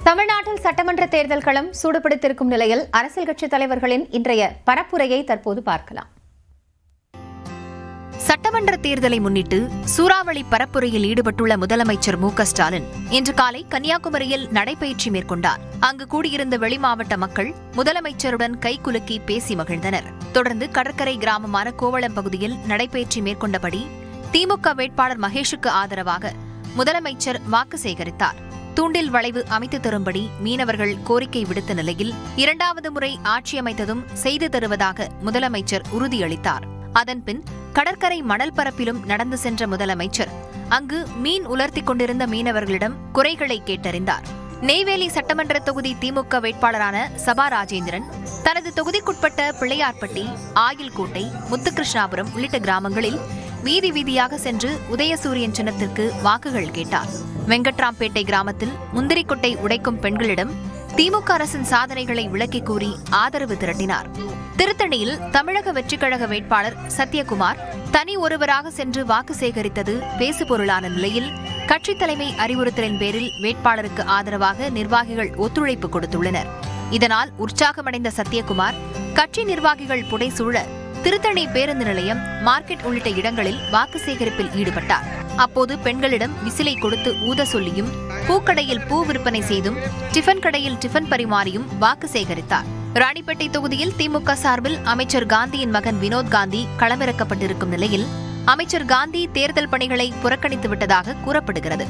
தமிழ்நாட்டில் சட்டமன்ற தேர்தல் களம் சூடுபிடித்திருக்கும் நிலையில் அரசியல் கட்சித் தலைவர்களின் இன்றைய பரப்புரையை தற்போது பார்க்கலாம். சட்டமன்ற தேர்தலை முன்னிட்டு சூறாவளி பரப்புரையில் ஈடுபட்டுள்ள முதலமைச்சர் மு.க.ஸ்டாலின் இன்று காலை கன்னியாகுமரியில் நடைபயிற்சி மேற்கொண்டார். அங்கு கூடியிருந்த வெளிமாவட்ட மக்கள் முதலமைச்சருடன் கைகுலுக்கி பேசி மகிழ்ந்தனர். தொடர்ந்து கடற்கரை கிராமமான கோவளம் பகுதியில் நடைபயிற்சி மேற்கொண்டபடி திமுக வேட்பாளர் மகேஷுக்கு ஆதரவாக முதலமைச்சர் வாக்கு சேகரித்தார். தூண்டில் வளைவு அமைத்து தரும்படி மீனவர்கள் கோரிக்கை விடுத்த நிலையில் இரண்டாவது முறை ஆட்சி அமைத்ததும் செய்து தருவதாக முதலமைச்சர் உறுதியளித்தார். அதன்பின் கடற்கரை மணல் பரப்பிலும் நடந்து சென்ற முதலமைச்சர் அங்கு மீன் உலர்த்திக் கொண்டிருந்த மீனவர்களிடம் குறைகளை கேட்டறிந்தார். நெய்வேலி சட்டமன்ற தொகுதி திமுக வேட்பாளரான சபா ராஜேந்திரன் தனது தொகுதிக்குட்பட்ட பிள்ளையார்பட்டி, ஆயில்கோட்டை, முத்துகிருஷ்ணாபுரம் உள்ளிட்ட கிராமங்களில் வீதி வீதியாக சென்று உதயசூரியன் சின்னத்திற்கு வாக்குகள் கேட்டார். வெங்கட்ராம்பேட்டை கிராமத்தில் முந்திரிக்கொட்டை உடைக்கும் பெண்களிடம் திமுக அரசின் சாதனைகளை விளக்கிக் கூறி ஆதரவு திரட்டினார். திருத்தணியில் தமிழக வெற்றிக் கழக வேட்பாளர் சத்யகுமார் தனி ஒருவராக சென்று வாக்கு சேகரித்தது பேசுபொருளான நிலையில் கட்சித் தலைமை அறிவுறுத்தலின் பேரில் வேட்பாளருக்கு ஆதரவாக நிர்வாகிகள் ஒத்துழைப்பு கொடுத்துள்ளனர். இதனால் உற்சாகமடைந்த சத்யகுமார் கட்சி நிர்வாகிகள் புடைசூழ திருத்தணி பேருந்து நிலையம், மார்க்கெட் உள்ளிட்ட இடங்களில் வாக்கு சேகரிப்பில் ஈடுபட்டார். அப்போது பெண்களிடம் விசிலை கொடுத்து ஊத சொல்லியும், பூக்கடையில் பூ விற்பனை செய்தும், டிஃபன் கடையில் டிஃபன் பரிமாறியும் வாக்கு சேகரித்தார். ராணிப்பேட்டை தொகுதியில் திமுக சார்பில் அமைச்சர் காந்தியின் மகன் வினோத் காந்தி களமிறக்கப்பட்டிருக்கும் நிலையில் அமைச்சர் காந்தி தேர்தல் பணிகளை புறக்கணித்து விட்டதாக கூறப்படுகிறது.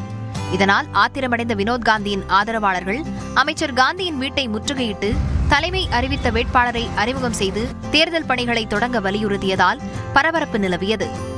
இதனால் ஆத்திரமடைந்த வினோத் காந்தியின் ஆதரவாளர்கள் அமைச்சர் காந்தியின் வீட்டை முற்றுகையிட்டு தலைமை அறிவித்த வேட்பாளரை அறிமுகம் செய்து தேர்தல் பணிகளை தொடங்க வலியுறுத்தியதால் பரபரப்பு நிலவியது.